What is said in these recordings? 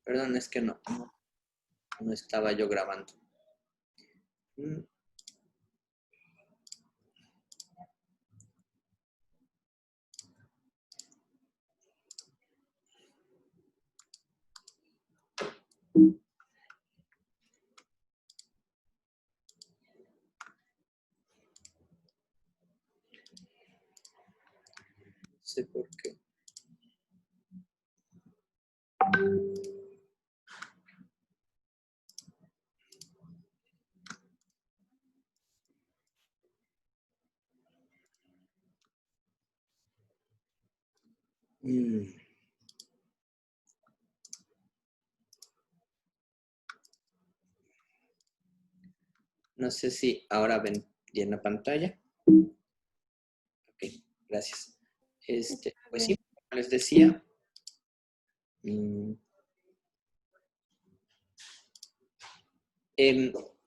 Perdón, es que no estaba yo grabando. No sé por qué. No sé si ahora ven bien la pantalla. Ok, gracias. Pues sí, como les decía,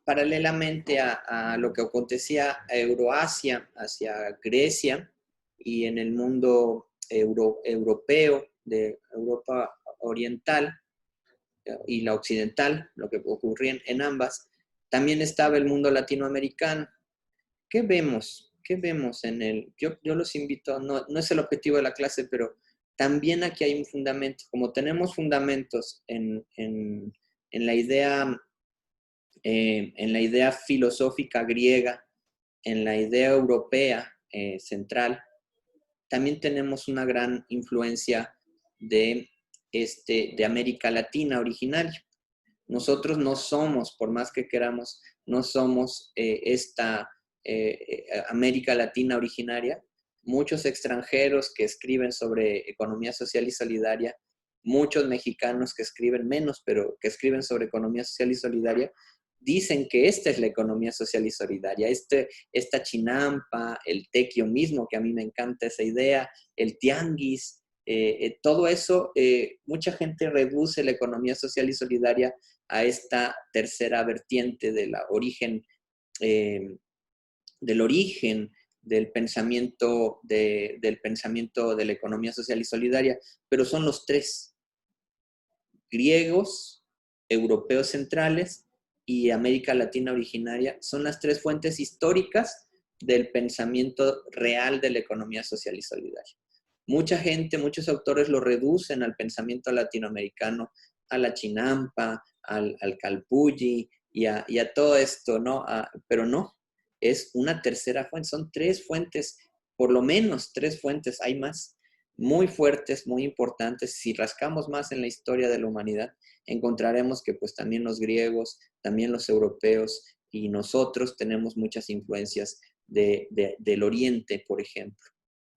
paralelamente a lo que acontecía a Euroasia, hacia Grecia y en el mundo europeo, de Europa Oriental y la occidental, lo que ocurría en ambas, también estaba el mundo latinoamericano. ¿Qué vemos? ¿Qué vemos en el? Yo los invito, no es el objetivo de la clase, pero también aquí hay un fundamento. Como tenemos fundamentos en la idea filosófica griega, en la idea europea central, también tenemos una gran influencia de América Latina originaria. Nosotros no somos, por más que queramos, no somos esta América Latina originaria. Muchos extranjeros que escriben sobre economía social y solidaria, muchos mexicanos que escriben menos, pero que escriben sobre economía social y solidaria, dicen que esta es la economía social y solidaria. Esta chinampa, el tequio mismo, que a mí me encanta esa idea, el tianguis, todo eso, mucha gente reduce la economía social y solidaria a esta tercera vertiente del origen del pensamiento de la economía social y solidaria, pero son los tres: griegos, europeos centrales y América Latina originaria. Son las tres fuentes históricas del pensamiento real de la economía social y solidaria. Mucha gente, muchos autores lo reducen al pensamiento latinoamericano, a la chinampa, al calpulli y a todo esto, ¿no? Pero no, es una tercera fuente, son tres fuentes, por lo menos tres fuentes, hay más, muy fuertes, muy importantes. Si rascamos más en la historia de la humanidad, encontraremos que pues también los griegos, también los europeos y nosotros tenemos muchas influencias del Oriente, por ejemplo,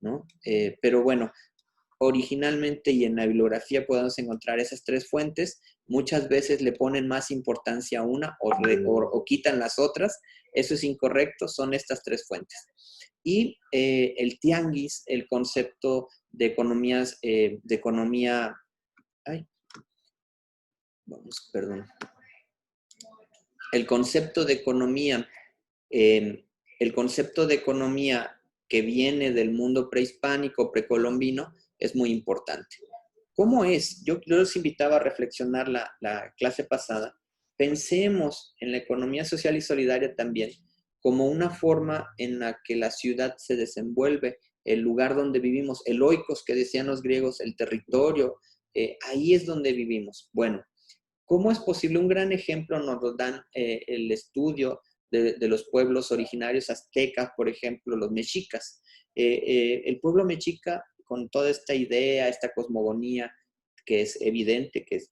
¿no? Pero bueno, originalmente y en la bibliografía podemos encontrar esas tres fuentes. Muchas veces le ponen más importancia a una o quitan las otras. Eso es incorrecto, son estas tres fuentes. Y el tianguis, el concepto de economía, el concepto de economía, el concepto de economía que viene del mundo prehispánico, precolombino, es muy importante. ¿Cómo es? Yo los invitaba a reflexionar la clase pasada. Pensemos en la economía social y solidaria también como una forma en la que la ciudad se desenvuelve, el lugar donde vivimos, el oikos que decían los griegos, el territorio, ahí es donde vivimos. Bueno, ¿cómo es posible? Un gran ejemplo nos lo dan el estudio de los pueblos originarios aztecas, por ejemplo, los mexicas. El pueblo mexica, con toda esta idea, esta cosmogonía que es evidente, que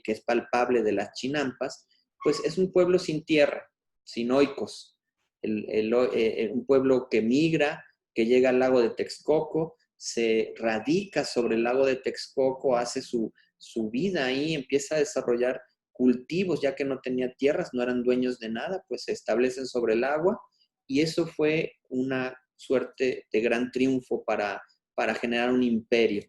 es palpable de las chinampas, pues es un pueblo sin tierra, sin oikos. Un pueblo que migra, que llega al lago de Texcoco, se radica sobre el lago de Texcoco, hace su vida ahí, empieza a desarrollar cultivos, ya que no tenía tierras, no eran dueños de nada, pues se establecen sobre el agua, y eso fue una suerte de gran triunfo para generar un imperio.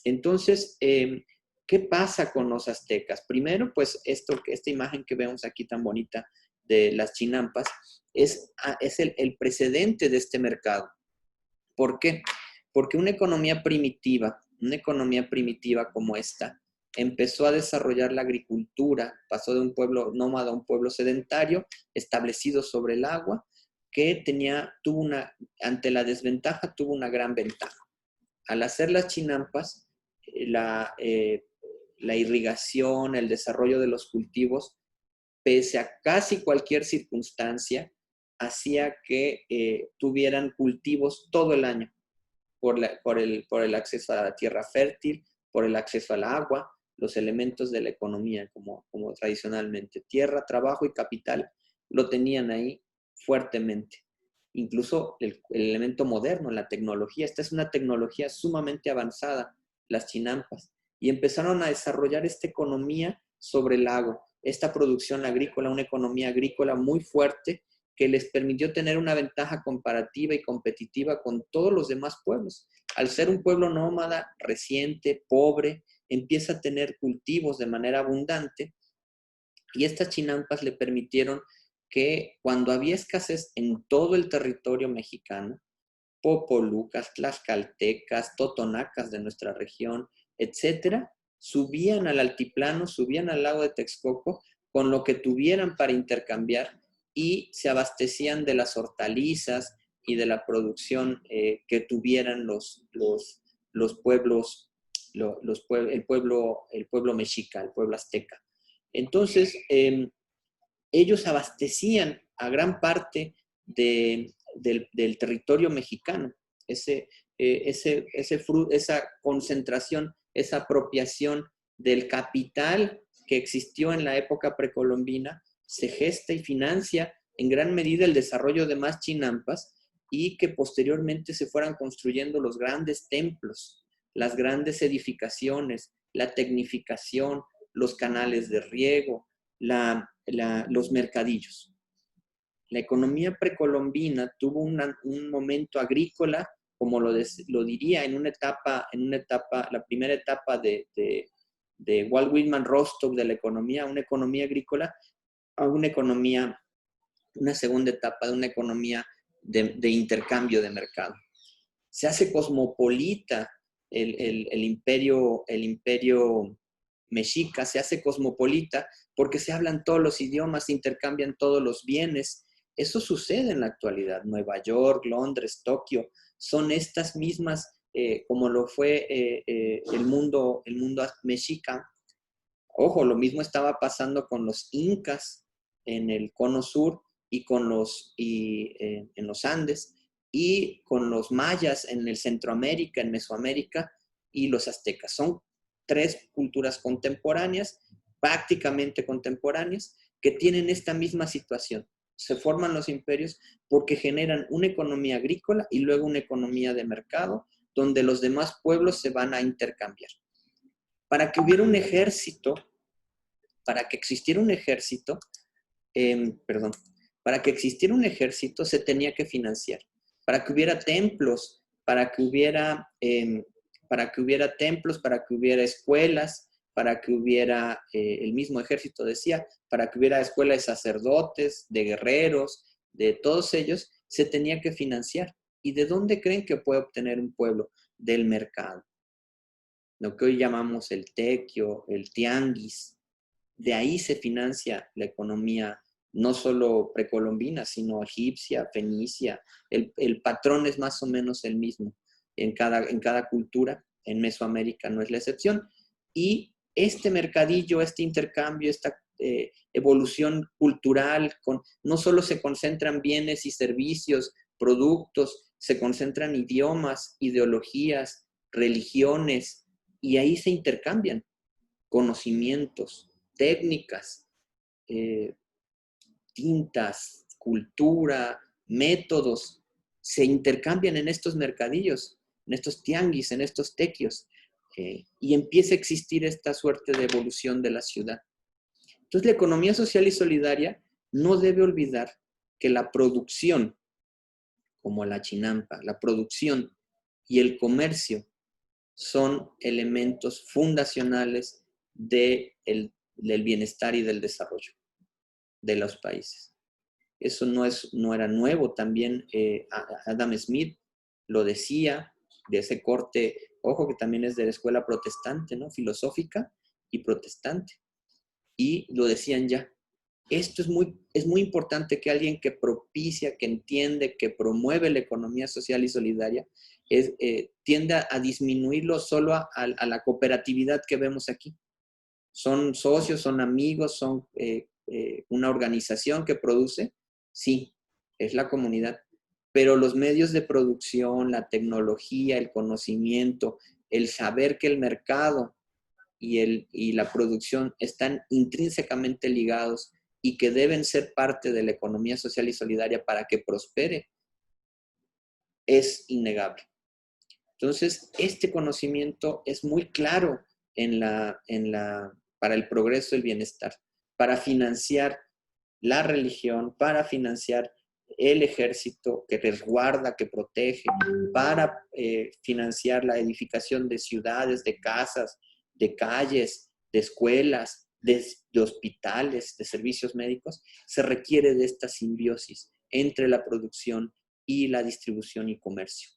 Entonces, ¿qué pasa con los aztecas? Primero, pues esta imagen que vemos aquí tan bonita de las chinampas es el precedente de este mercado. ¿Por qué? Porque una economía primitiva como esta, empezó a desarrollar la agricultura, pasó de un pueblo nómada a un pueblo sedentario, establecido sobre el agua, que ante la desventaja tuvo una gran ventaja. Al hacer las chinampas, la irrigación, el desarrollo de los cultivos, pese a casi cualquier circunstancia, hacía que tuvieran cultivos todo el año por el acceso a la tierra fértil, por el acceso al agua, los elementos de la economía, como tradicionalmente. Tierra, trabajo y capital lo tenían ahí fuertemente. Incluso el elemento moderno, la tecnología. Esta es una tecnología sumamente avanzada, las chinampas. Y empezaron a desarrollar esta economía sobre el lago, esta producción agrícola, una economía agrícola muy fuerte que les permitió tener una ventaja comparativa y competitiva con todos los demás pueblos. Al ser un pueblo nómada, reciente, pobre, empieza a tener cultivos de manera abundante y estas chinampas le permitieron que cuando había escasez en todo el territorio mexicano, popolucas, tlaxcaltecas, totonacas de nuestra región, etcétera, subían al altiplano, subían al lago de Texcoco con lo que tuvieran para intercambiar y se abastecían de las hortalizas y de la producción que tuvieran los pueblos, el pueblo mexica, el pueblo azteca. Entonces, ellos abastecían a gran parte del territorio mexicano. Esa concentración, esa apropiación del capital que existió en la época precolombina se gesta y financia en gran medida el desarrollo de más chinampas y que posteriormente se fueran construyendo los grandes templos, las grandes edificaciones, la tecnificación, los canales de riego, los mercadillos. La economía precolombina tuvo un momento agrícola, como lo diría, en una etapa, la primera etapa de Walt Whitman Rostock de la economía, una economía agrícola, a una segunda etapa de una economía de intercambio de mercado. Se hace cosmopolita el imperio mexica, se hace cosmopolita porque se hablan todos los idiomas, se intercambian todos los bienes. Eso sucede en la actualidad. Nueva York, Londres, Tokio, son estas mismas, como lo fue el mundo mexica. Ojo, lo mismo estaba pasando con los incas en el cono sur y en los Andes, y con los mayas en el Centroamérica, en Mesoamérica, y los aztecas. Son tres culturas contemporáneas, prácticamente contemporáneas, que tienen esta misma situación. Se forman los imperios porque generan una economía agrícola y luego una economía de mercado, donde los demás pueblos se van a intercambiar. Para que hubiera un ejército, para que existiera un ejército, para que existiera un ejército se tenía que financiar. Para que hubiera templos, para que hubiera escuelas, para que hubiera, el mismo ejército decía, para que hubiera escuela de sacerdotes, de guerreros, de todos ellos, se tenía que financiar. ¿Y de dónde creen que puede obtener un pueblo? Del mercado. Lo que hoy llamamos el tequio, el tianguis. De ahí se financia la economía, no solo precolombina, sino egipcia, fenicia. El patrón es más o menos el mismo en cada cultura. En Mesoamérica no es la excepción. Y este mercadillo, este intercambio, esta evolución cultural, no solo se concentran bienes y servicios, productos, se concentran idiomas, ideologías, religiones, y ahí se intercambian conocimientos, técnicas, tintas, cultura, métodos, se intercambian en estos mercadillos, en estos tianguis, en estos tequios, y empieza a existir esta suerte de evolución de la ciudad. Entonces, la economía social y solidaria no debe olvidar que la producción, como la chinampa, la producción y el comercio son elementos fundacionales del bienestar y del desarrollo de los países. Eso no era nuevo, también Adam Smith lo decía, de ese corte, ojo, que también es de la escuela protestante, ¿no? Filosófica, y protestante. Y lo decían ya. Esto es muy importante que alguien que propicia, que entiende, que promueve la economía social y solidaria, tiende a disminuirlo solo a la cooperatividad que vemos aquí. Son socios, son amigos, son una organización que produce, sí, es la comunidad. Pero los medios de producción, la tecnología, el conocimiento, el saber que el mercado y la producción están intrínsecamente ligados y que deben ser parte de la economía social y solidaria para que prospere, es innegable. Entonces, este conocimiento es muy claro para el progreso y el bienestar, para financiar la religión, para financiar el ejército que resguarda, que protege, para financiar la edificación de ciudades, de casas, de calles, de escuelas, de hospitales, de servicios médicos. Se requiere de esta simbiosis entre la producción y la distribución y comercio.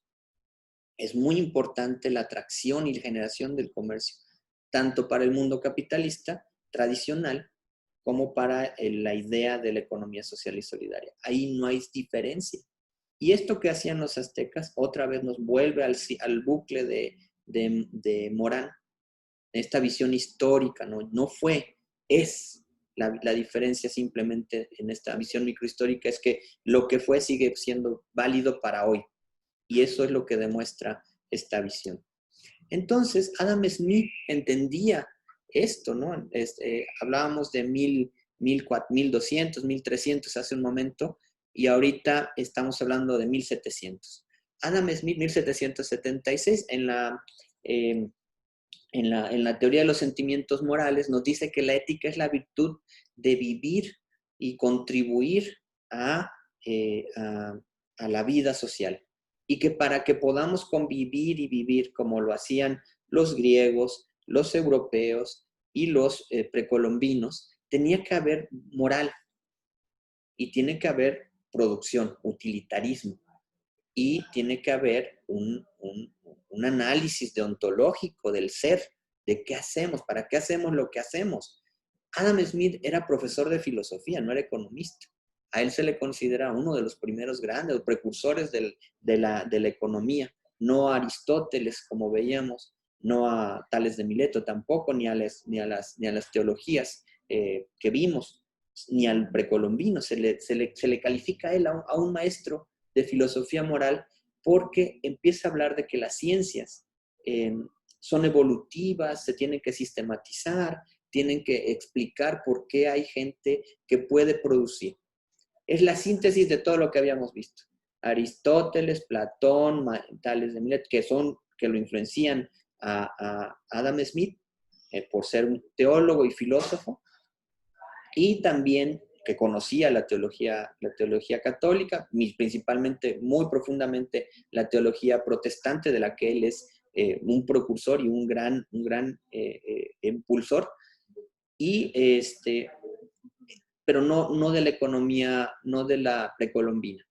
Es muy importante la atracción y la generación del comercio, tanto para el mundo capitalista tradicional como para la idea de la economía social y solidaria. Ahí no hay diferencia. Y esto que hacían los aztecas otra vez nos vuelve al bucle de Morán, esta visión histórica, no fue, es la diferencia simplemente en esta visión microhistórica, es que lo que fue sigue siendo válido para hoy. Y eso es lo que demuestra esta visión. Entonces, Adam Smith entendía esto, ¿no? Hablábamos de 1200, 1300 hace un momento, y ahorita estamos hablando de 1700. Adam Smith, 1776, en la teoría de los sentimientos morales, nos dice que la ética es la virtud de vivir y contribuir a la vida social. Y que para que podamos convivir y vivir como lo hacían los griegos, los europeos y los precolombinos, tenía que haber moral y tiene que haber producción, utilitarismo, y tiene que haber un análisis deontológico del ser, de qué hacemos, para qué hacemos lo que hacemos. Adam Smith era profesor de filosofía, no era economista. A él se le considera uno de los primeros grandes precursores de la economía, no a Aristóteles, como veíamos, no a Tales de Mileto tampoco, ni a las teologías que vimos, ni al precolombino. Se le califica a él, a un maestro de filosofía moral, porque empieza a hablar de que las ciencias son evolutivas, se tienen que sistematizar, tienen que explicar por qué hay gente que puede producir. Es la síntesis de todo lo que habíamos visto. Aristóteles, Platón, Tales de Mileto, que lo influencian a Adam Smith por ser un teólogo y filósofo, y también que conocía la teología católica, principalmente, muy profundamente, la teología protestante, de la que él es un precursor y un gran impulsor, pero no de la economía, no de la precolombina.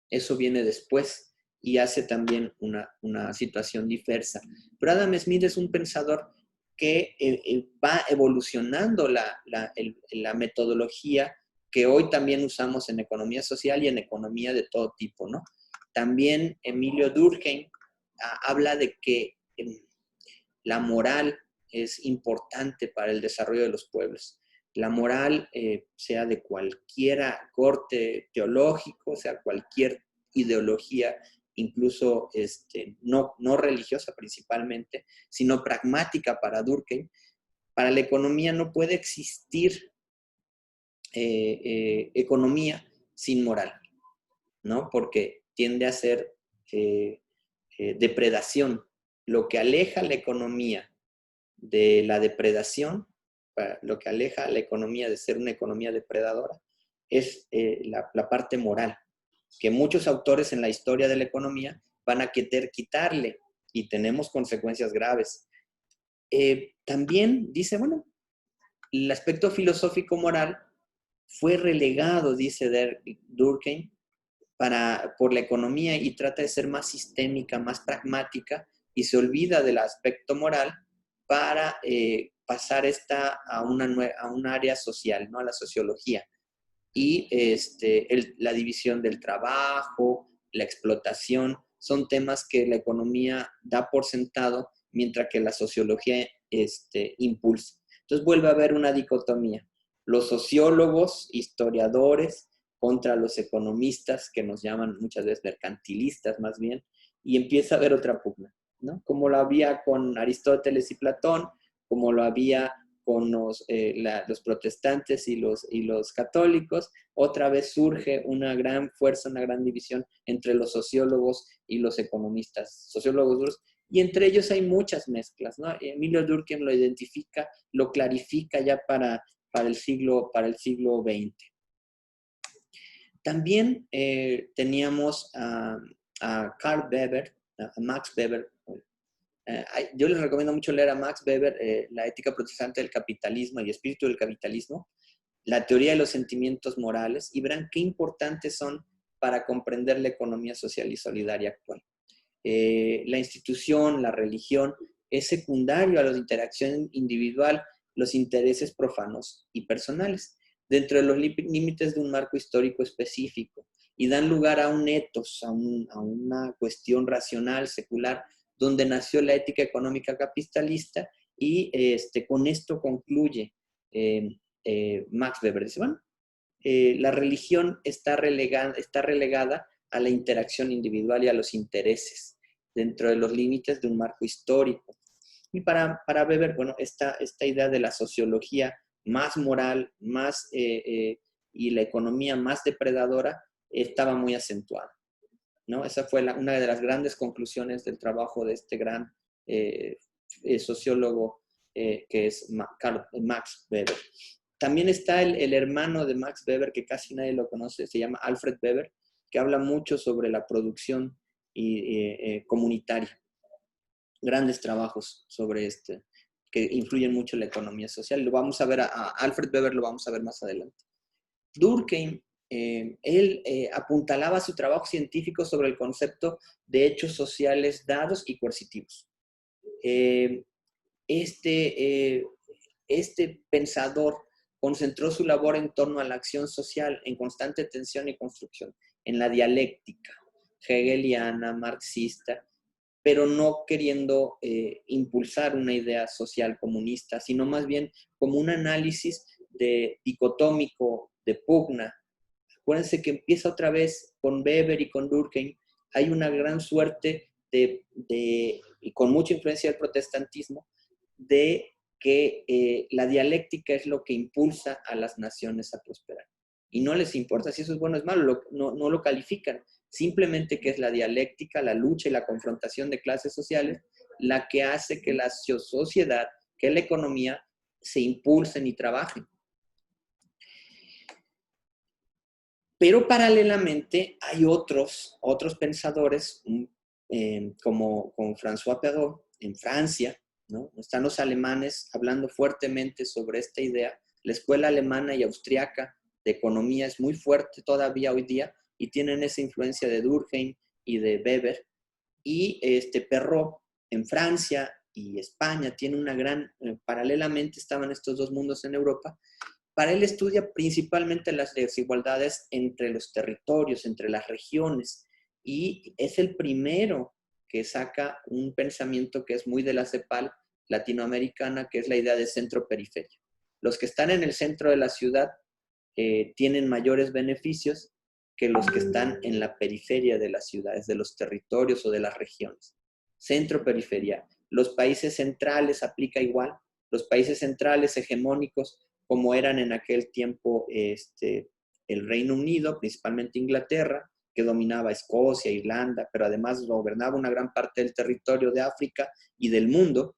Eso viene después y hace también una situación diversa. Pero Adam Smith es un pensador que va evolucionando la metodología que hoy también usamos en economía social y en economía de todo tipo, ¿no? También Emilio Durkheim habla de que la moral es importante para el desarrollo de los pueblos. La moral, sea de cualquier corte teológico, sea cualquier ideología, incluso no religiosa principalmente, sino pragmática para Durkheim, para la economía no puede existir economía sin moral, ¿no? Porque tiende a ser depredación. Lo que aleja la economía de la depredación, lo que aleja a la economía de ser una economía depredadora, es la parte moral, que muchos autores en la historia de la economía van a querer quitarle, y tenemos consecuencias graves. También dice, bueno, el aspecto filosófico-moral fue relegado, dice Durkheim, por la economía, y trata de ser más sistémica, más pragmática, y se olvida del aspecto moral para pasar esta a un área social, ¿no? A la sociología. Y la división del trabajo, la explotación, son temas que la economía da por sentado, mientras que la sociología impulsa. Entonces vuelve a haber una dicotomía. Los sociólogos, historiadores, contra los economistas, que nos llaman muchas veces mercantilistas más bien, y empieza a haber otra pugna, ¿no? Como lo había con Aristóteles y Platón, como lo había con los protestantes y los católicos, otra vez surge una gran fuerza, una gran división entre los sociólogos y los economistas, sociólogos duros, y entre ellos hay muchas mezclas, ¿no? Emilio Durkheim lo identifica, lo clarifica ya para el siglo XX. También teníamos a Karl Weber, a Max Weber. Yo les recomiendo mucho leer a Max Weber, La ética protestante del capitalismo y espíritu del capitalismo, la teoría de los sentimientos morales, y verán qué importantes son para comprender la economía social y solidaria actual. La institución, la religión, es secundario a la interacción individual, los intereses profanos y personales, dentro de los límites de un marco histórico específico, y dan lugar a un etos, a una cuestión racional, secular, donde nació la ética económica capitalista, y con esto concluye Max Weber. Dice, bueno, la religión está relegada a la interacción individual y a los intereses, dentro de los límites de un marco histórico. Y para Weber, bueno, esta idea de la sociología más moral, y la economía más depredadora estaba muy acentuada, ¿no? Esa fue una de las grandes conclusiones del trabajo de este gran sociólogo que es Max Weber. También está el hermano de Max Weber, que casi nadie lo conoce, se llama Alfred Weber, que habla mucho sobre la producción comunitaria. Grandes trabajos sobre que influyen mucho en la economía social. Lo vamos a ver, a Alfred Weber lo vamos a ver más adelante. Durkheim, él apuntalaba su trabajo científico sobre el concepto de hechos sociales dados y coercitivos. Este pensador concentró su labor en torno a la acción social en constante tensión y construcción, en la dialéctica hegeliana, marxista, pero no queriendo impulsar una idea social comunista, sino más bien como un análisis dicotómico, de pugna. Acuérdense que empieza otra vez con Weber y con Durkheim. Hay una gran suerte y con mucha influencia del protestantismo, de que la dialéctica es lo que impulsa a las naciones a prosperar. Y no les importa si eso es bueno o es malo, no lo califican. Simplemente que es la dialéctica, la lucha y la confrontación de clases sociales la que hace que la sociedad, que la economía se impulsen y trabajen. Pero paralelamente hay otros pensadores, como François Perrault en Francia, ¿no? Están los alemanes hablando fuertemente sobre esta idea. La escuela alemana y austriaca de economía es muy fuerte todavía hoy día, y tienen esa influencia de Durkheim y de Weber. Y Perrault en Francia y España tiene una gran, paralelamente estaban estos dos mundos en Europa. Para él estudia principalmente las desigualdades entre los territorios, entre las regiones, y es el primero que saca un pensamiento que es muy de la CEPAL latinoamericana, que es la idea de centro-periferia. Los que están en el centro de la ciudad tienen mayores beneficios que los que están en la periferia de las ciudades, de los territorios o de las regiones. Centro-periferia. Los países centrales aplica igual. Los países centrales hegemónicos, como eran en aquel tiempo el Reino Unido, principalmente Inglaterra, que dominaba Escocia, Irlanda, pero además gobernaba una gran parte del territorio de África y del mundo,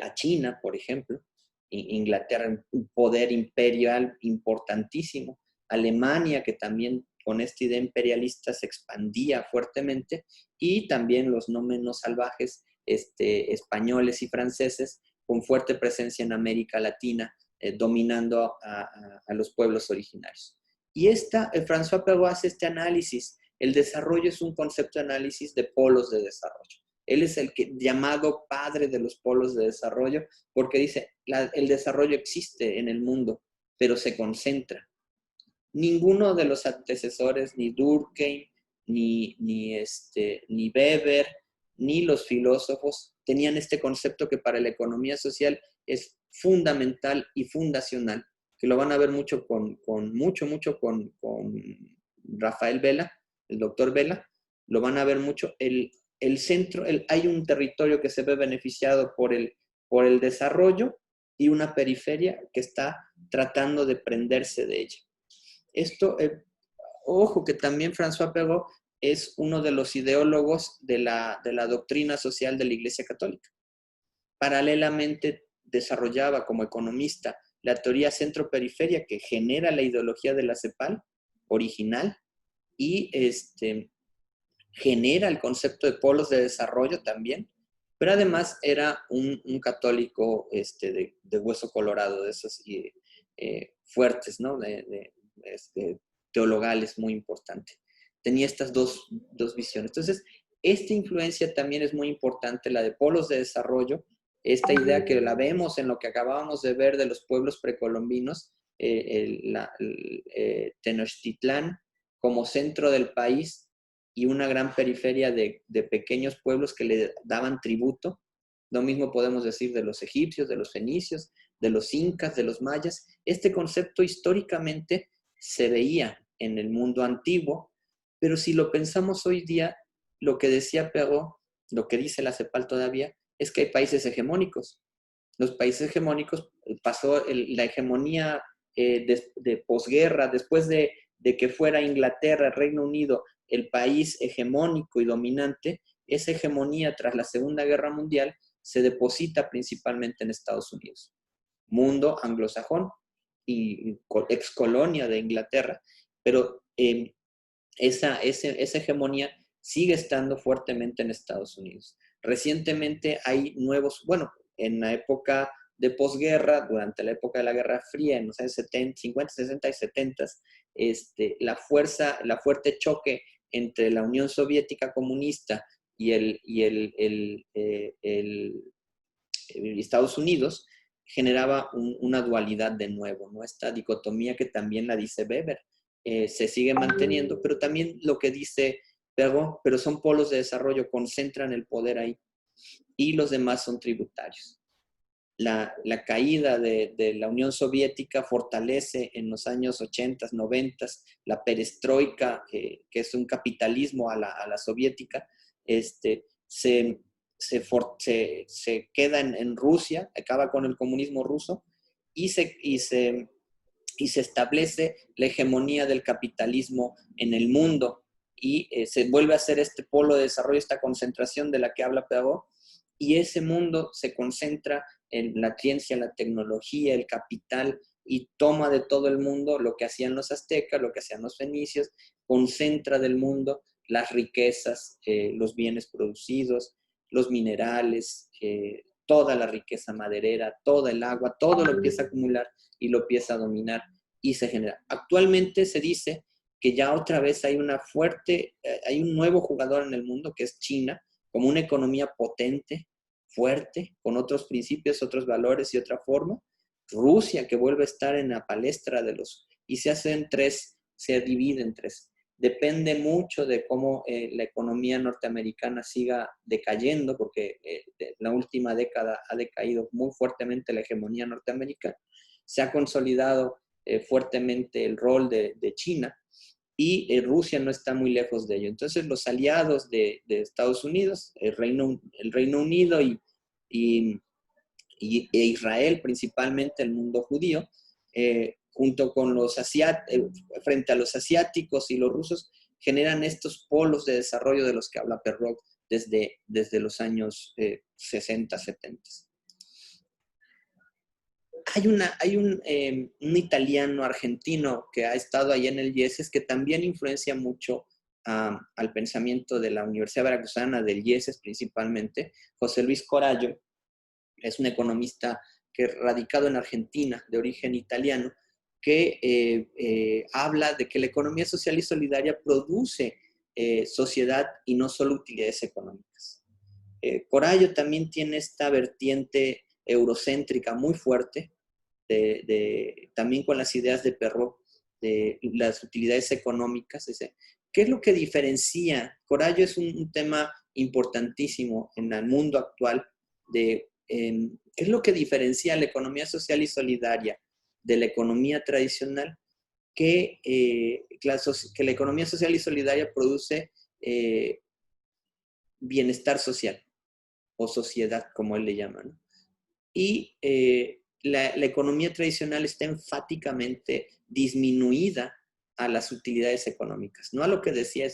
a China, por ejemplo. Inglaterra, un poder imperial importantísimo. Alemania, que también con esta idea imperialista se expandía fuertemente, y también los no menos salvajes españoles y franceses, con fuerte presencia en América Latina, dominando a los pueblos originarios. Y François Perrault hace este análisis. El desarrollo es un concepto de análisis de polos de desarrollo. Él es el que, llamado padre de los polos de desarrollo, porque dice, el desarrollo existe en el mundo, pero se concentra. Ninguno de los antecesores, ni Durkheim, ni Weber, ni los filósofos, tenían este concepto que para la economía social es fundamental y fundacional, que lo van a ver mucho con Rafael Vela, el doctor Vela, lo van a ver mucho. El centro, hay un territorio que se ve beneficiado por el desarrollo y una periferia que está tratando de prenderse de ella. Esto, ojo, que también François Perrault es uno de los ideólogos de la doctrina social de la Iglesia Católica. Paralelamente desarrollaba como economista la teoría centro-periferia que genera la ideología de la CEPAL original y genera el concepto de polos de desarrollo también, pero además era un católico de hueso colorado, de esos fuertes, ¿no? Teologales muy importante. Tenía estas dos visiones. Entonces, esta influencia también es muy importante, la de polos de desarrollo, esta idea que la vemos en lo que acabábamos de ver de los pueblos precolombinos, Tenochtitlán como centro del país y una gran periferia de pequeños pueblos que le daban tributo. Lo mismo podemos decir de los egipcios, de los fenicios, de los incas, de los mayas. Este concepto históricamente se veía en el mundo antiguo, pero si lo pensamos hoy día, lo que decía Perrault, lo que dice la CEPAL todavía, es que hay países hegemónicos. Los países hegemónicos, pasó la hegemonía de posguerra, después de que fuera Inglaterra, Reino Unido, el país hegemónico y dominante, esa hegemonía tras la Segunda Guerra Mundial se deposita principalmente en Estados Unidos. Mundo anglosajón y ex colonia de Inglaterra, pero esa hegemonía sigue estando fuertemente en Estados Unidos. Recientemente hay nuevos, bueno, en la época de posguerra, durante la época de la Guerra Fría, en los años 70, 50, 60 y 70, la fuerte choque entre la Unión Soviética comunista y Estados Unidos generaba una dualidad de nuevo, ¿no? Esta dicotomía que también la dice Weber, se sigue manteniendo, pero también lo que dice Perrault, pero son polos de desarrollo, concentran el poder ahí y los demás son tributarios. La caída de la Unión Soviética fortalece en los años 80, 90, la perestroika, que es un capitalismo a la soviética, se queda en Rusia, acaba con el comunismo ruso y se establece la hegemonía del capitalismo en el mundo y se vuelve a hacer este polo de desarrollo, esta concentración de la que habla Perrault, y ese mundo se concentra en la ciencia, la tecnología, el capital, y toma de todo el mundo lo que hacían los aztecas, lo que hacían los fenicios, concentra del mundo las riquezas, los bienes producidos, los minerales, toda la riqueza maderera, toda el agua, todo lo empieza a acumular y lo empieza a dominar y se genera. Actualmente se dice que ya otra vez hay hay un nuevo jugador en el mundo que es China, como una economía potente, fuerte, con otros principios, otros valores y otra forma. Rusia, que vuelve a estar en la palestra y se divide en tres. Depende mucho de cómo la economía norteamericana siga decayendo, porque la última década ha decaído muy fuertemente la hegemonía norteamericana. Se ha consolidado fuertemente el rol de China, y Rusia no está muy lejos de ello. Entonces, los aliados de Estados Unidos, el Reino Unido e Israel, principalmente el mundo judío, junto con frente a los asiáticos y los rusos, generan estos polos de desarrollo de los que habla Perrault desde los años 60, 70. Hay un italiano argentino que ha estado ahí en el IESES que también influencia mucho al pensamiento de la Universidad Veracruzana, del IESES principalmente, José Luis Corallo. Es un economista que radicado en Argentina, de origen italiano, que habla de que la economía social y solidaria produce sociedad y no solo utilidades económicas. Corallo también tiene esta vertiente eurocéntrica muy fuerte, también con las ideas de Perrault, de las utilidades económicas. ¿Qué es lo que diferencia? Corallo es un tema importantísimo en el mundo actual. ¿Qué es lo que diferencia la economía social y solidaria de la economía tradicional? Que la economía social y solidaria produce bienestar social o sociedad, como él le llama, ¿no? Y la economía tradicional está enfáticamente disminuida a las utilidades económicas, no a lo que decía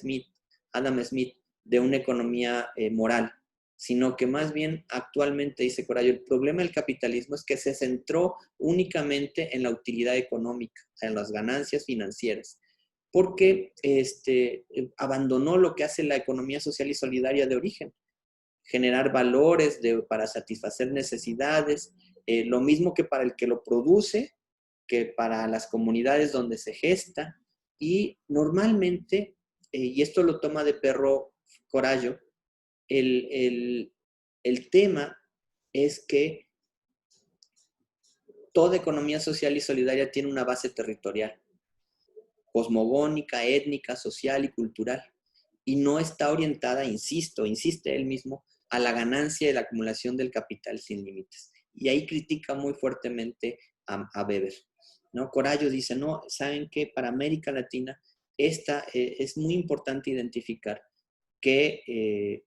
Adam Smith, de una economía moral, sino que más bien actualmente, dice Corallo, el problema del capitalismo es que se centró únicamente en la utilidad económica, en las ganancias financieras, porque abandonó lo que hace la economía social y solidaria de origen, generar valores para satisfacer necesidades, lo mismo que para el que lo produce, que para las comunidades donde se gesta. Y normalmente, y esto lo toma de Perro Corallo, el tema es que toda economía social y solidaria tiene una base territorial, cosmogónica, étnica, social y cultural, y no está orientada, insiste él mismo, a la ganancia y la acumulación del capital sin límites. Y ahí critica muy fuertemente a Weber, ¿no? Corallo dice, no, ¿saben qué? Para América Latina es muy importante identificar que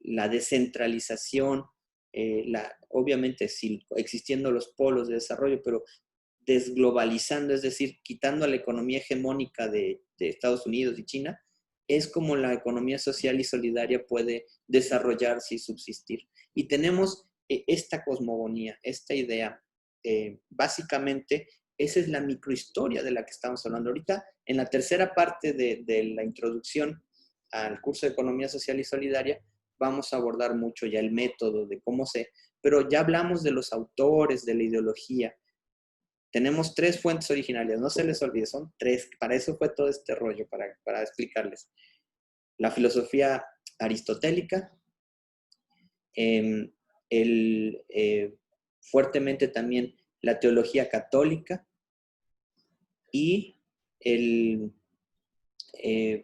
la descentralización, obviamente existiendo los polos de desarrollo, pero desglobalizando, es decir, quitando a la economía hegemónica de Estados Unidos y China, es como la economía social y solidaria puede desarrollarse y subsistir. Y tenemos esta cosmogonía, esta idea, básicamente, esa es la microhistoria de la que estamos hablando ahorita. En la tercera parte de la introducción al curso de Economía Social y Solidaria, vamos a abordar mucho ya el método de pero ya hablamos de los autores, de la ideología. Tenemos 3 fuentes originarias, no se les olvide, son 3. Para eso fue todo este rollo, para explicarles. La filosofía aristotélica, fuertemente también la teología católica y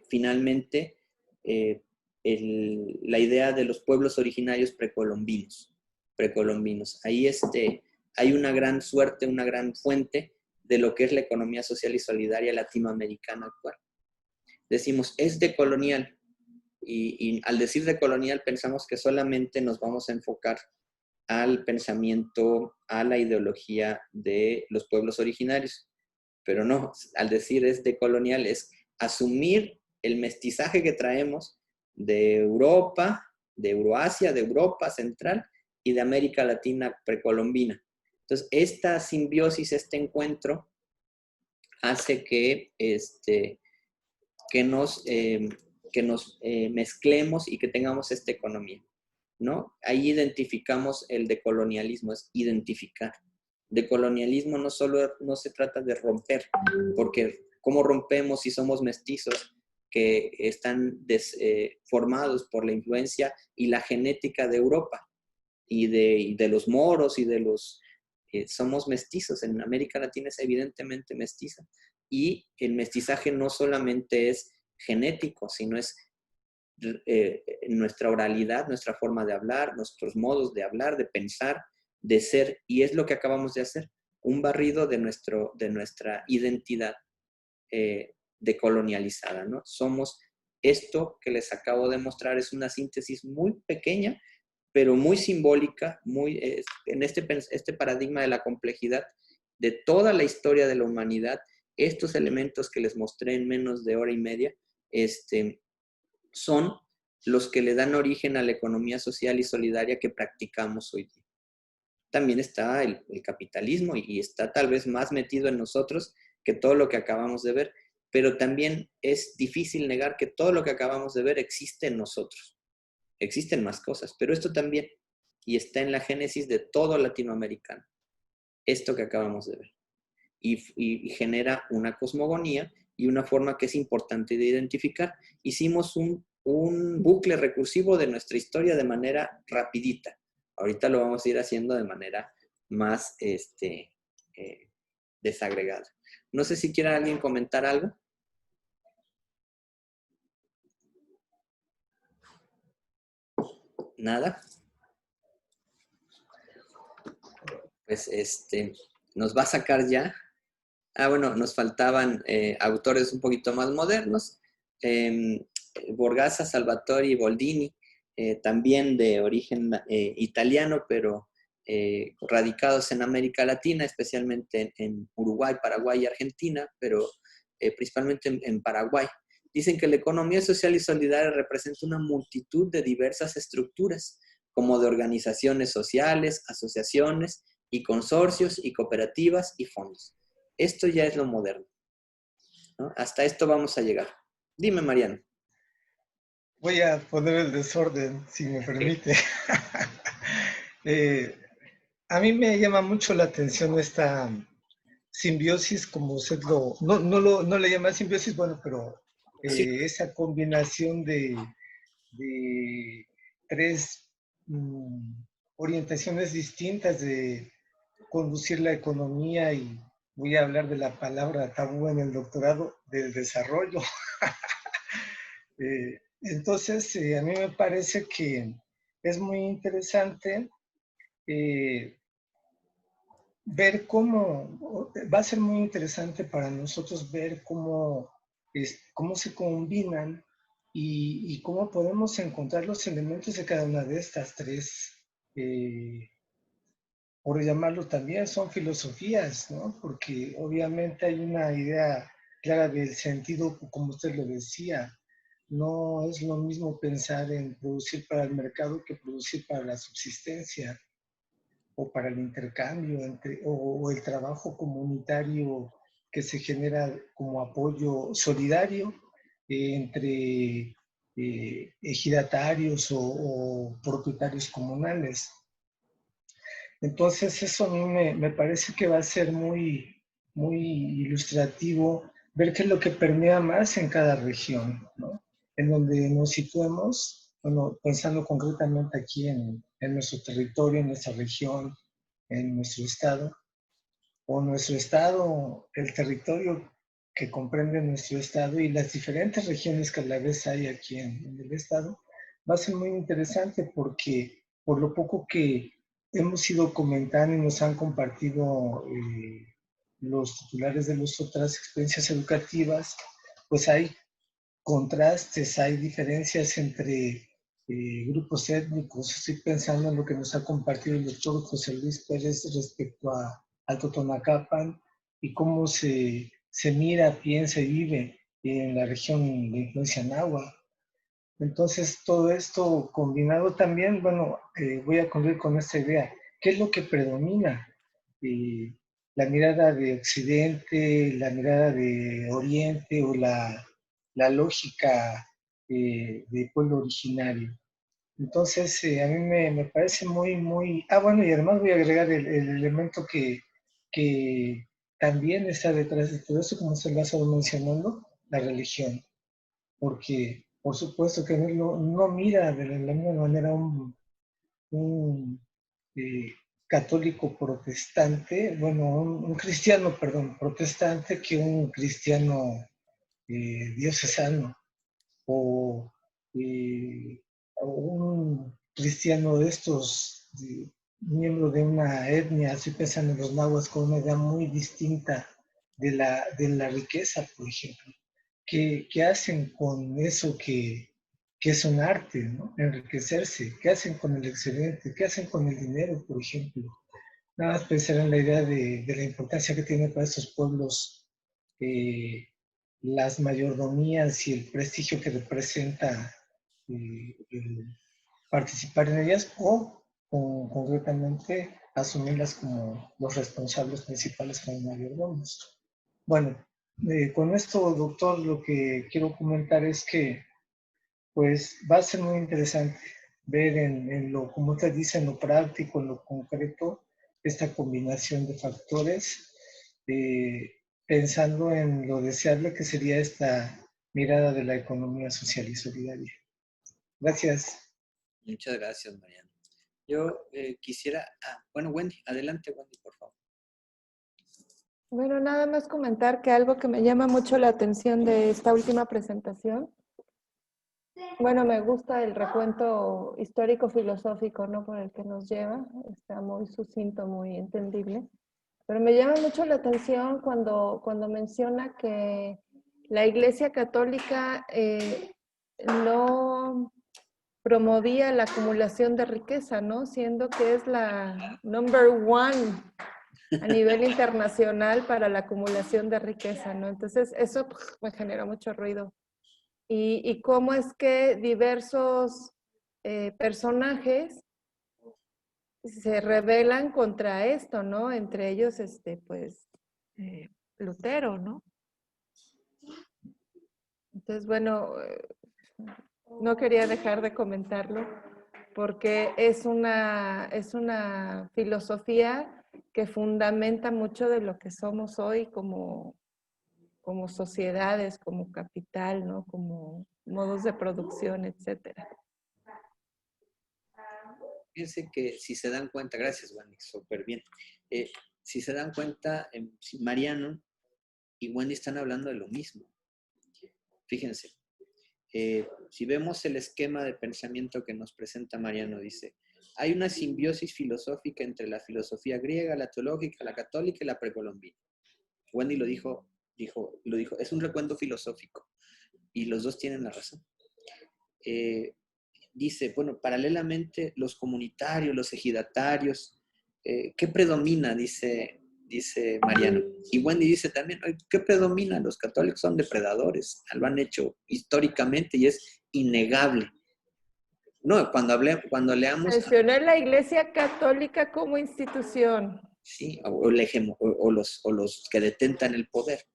finalmente la idea de los pueblos originarios precolombinos. Ahí hay una gran suerte, una gran fuente de lo que es la economía social y solidaria latinoamericana actual. Decimos, es decolonial, y al decir decolonial pensamos que solamente nos vamos a enfocar al pensamiento, a la ideología de los pueblos originarios, pero no, al decir es decolonial es asumir el mestizaje que traemos de Europa, de Euroasia, de Europa Central y de América Latina precolombina. Entonces, esta simbiosis, este encuentro, hace que nos mezclemos y que tengamos esta economía, ¿no? Ahí identificamos el decolonialismo, es identificar. Decolonialismo no se trata de romper, porque ¿cómo rompemos si somos mestizos que están formados por la influencia y la genética de Europa y de los moros y de los... somos mestizos, en América Latina es evidentemente mestiza. Y el mestizaje no solamente es genético, sino es nuestra oralidad, nuestra forma de hablar, nuestros modos de hablar, de pensar, de ser, y es lo que acabamos de hacer, un barrido de nuestra identidad decolonializada, ¿no? Somos esto que les acabo de mostrar, es una síntesis muy pequeña, pero muy simbólica, en este paradigma de la complejidad de toda la historia de la humanidad. Estos elementos que les mostré en menos de hora y media, son los que le dan origen a la economía social y solidaria que practicamos hoy día. También está el capitalismo y está tal vez más metido en nosotros que todo lo que acabamos de ver, pero también es difícil negar que todo lo que acabamos de ver existe en nosotros. Existen más cosas, pero esto también, y está en la génesis de todo latinoamericano, esto que acabamos de ver. Y genera una cosmogonía y una forma que es importante de identificar. Hicimos un bucle recursivo de nuestra historia de manera rapidita. Ahorita lo vamos a ir haciendo de manera más desagregada. No sé si quiere alguien comentar algo. Nada. Pues nos va a sacar ya. Ah, bueno, nos faltaban autores un poquito más modernos. Borgasa, Salvatori y Boldini, también de origen italiano, pero radicados en América Latina, especialmente en Uruguay, Paraguay y Argentina, pero principalmente en Paraguay. Dicen que la economía social y solidaria representa una multitud de diversas estructuras, como de organizaciones sociales, asociaciones y consorcios y cooperativas y fondos. Esto ya es lo moderno, ¿no? Hasta esto vamos a llegar. Dime, Mariano. Voy a poner el desorden, si me Okay. permite. Eh, a mí me llama mucho la atención esta simbiosis, como usted no le llama simbiosis, bueno, pero Sí, esa combinación de tres mm, orientaciones distintas de conducir la economía y voy a hablar de la palabra tabú en el doctorado, del desarrollo. Entonces, a mí me parece que es muy interesante eh, ver cómo, va a ser muy interesante para nosotros ver cómo se combinan y cómo podemos encontrar los elementos de cada una de estas tres, eh, por llamarlo también, son filosofías, ¿no? Porque obviamente hay una idea clara del sentido, como usted lo decía. No es lo mismo pensar en producir para el mercado que producir para la subsistencia o para el intercambio o el trabajo comunitario que se genera como apoyo solidario entre ejidatarios o propietarios comunales. Entonces eso a mí me parece que va a ser muy ilustrativo ver qué es lo que permea más en cada región, ¿no? En donde nos situemos, bueno, pensando concretamente aquí en nuestro territorio, en nuestra región, en nuestro estado, o nuestro estado, el territorio que comprende nuestro estado y las diferentes regiones que a la vez hay aquí en el estado, va a ser muy interesante porque por lo poco que hemos ido comentando y nos han compartido los titulares de las otras experiencias educativas, pues hay contrastes, hay diferencias entre grupos étnicos. Estoy pensando en lo que nos ha compartido el doctor José Luis Pérez respecto al Totonacapan y cómo se mira, piensa y vive en la región de influencia náhuatl. Entonces, todo esto combinado también, bueno, voy a concluir con esta idea. ¿Qué es lo que predomina? Eh, la mirada de Occidente, la mirada de Oriente o la lógica de pueblo originario. Entonces, a mí me parece muy... Ah, bueno, y además voy a agregar el elemento que también está detrás de todo eso, como se lo ha estado mencionando, la religión, porque por supuesto que no mira de la misma manera un católico protestante, bueno, un cristiano, perdón, protestante que un cristiano diocesano o, eh, o un cristiano de estos, miembro de una etnia, así pensando en los nahuas, con una idea muy distinta de la riqueza, por ejemplo. ¿Qué hacen con eso que es un arte, ¿no? Enriquecerse. ¿Qué hacen con el excedente? ¿Qué hacen con el dinero, por ejemplo? Nada más pensar en la idea de la importancia que tiene para estos pueblos eh, las mayordomías y el prestigio que representa el participar en ellas o concretamente asumirlas como los responsables principales como mayordomos. Bueno, con esto, doctor, lo que quiero comentar es que pues va a ser muy interesante ver en lo, como usted dice, en lo práctico, en lo concreto, esta combinación de factores, pensando en lo deseable que sería esta mirada de la economía social y solidaria. Gracias. Muchas gracias, Mariano. Yo quisiera... bueno, Wendy, adelante, Wendy, por favor. Bueno, nada más comentar que algo que me llama mucho la atención de esta última presentación, bueno, me gusta el recuento histórico-filosófico, ¿no? Por el que nos lleva, está muy sucinto, muy entendible, pero me llama mucho la atención cuando menciona que la Iglesia Católica no promovía la acumulación de riqueza, ¿no? Siendo que es la number one a nivel internacional para la acumulación de riqueza, ¿no? Entonces, eso me generó mucho ruido. Y cómo es que diversos personajes se rebelan contra esto, ¿no? Entre ellos, pues, Lutero, ¿no? Entonces, bueno, no quería dejar de comentarlo porque es una filosofía que fundamenta mucho de lo que somos hoy como sociedades, como capital, ¿no? Como modos de producción, etcétera. Fíjense que si se dan cuenta, gracias, Wendy, súper bien. Si se dan cuenta, Mariano y Wendy están hablando de lo mismo. Fíjense, si vemos el esquema de pensamiento que nos presenta Mariano, dice, hay una simbiosis filosófica entre la filosofía griega, la teológica, la católica y la precolombina. Wendy lo dijo, es un recuento filosófico y los dos tienen la razón. Dice, bueno, paralelamente los comunitarios, los ejidatarios, ¿qué predomina? Dice Mariano. Y Wendy dice también, ¿qué predomina? Los católicos son depredadores, lo han hecho históricamente y es innegable. No, cuando leamos... Mencioné la Iglesia Católica como institución. Sí, o los que detentan el poder.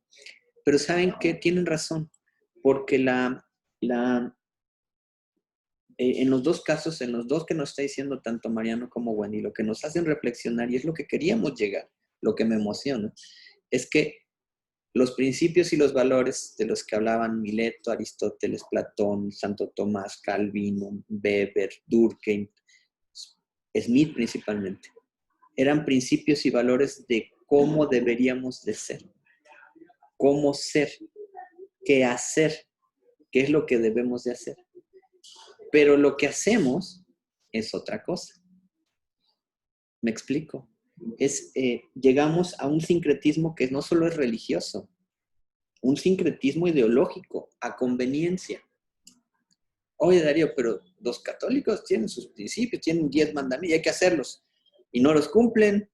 Pero ¿saben qué? Tienen razón, porque en los dos casos, en los dos que nos está diciendo tanto Mariano como Wendy, lo que nos hacen reflexionar, y es lo que queríamos llegar, lo que me emociona, es que los principios y los valores de los que hablaban Mileto, Aristóteles, Platón, Santo Tomás, Calvino, Weber, Durkheim, Smith principalmente, eran principios y valores de cómo deberíamos de ser, cómo ser, qué hacer, qué es lo que debemos de hacer. Pero lo que hacemos es otra cosa. ¿Me explico? Llegamos a un sincretismo que no solo es religioso, un sincretismo ideológico, a conveniencia. Oye, Darío, pero los católicos tienen sus principios, tienen 10 mandamientos y hay que hacerlos. Y no los cumplen.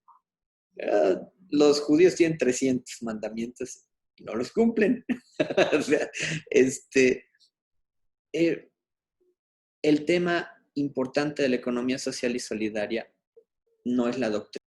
Los judíos tienen 300 mandamientos y no los cumplen. O sea, el tema importante de la economía social y solidaria no es la doctrina.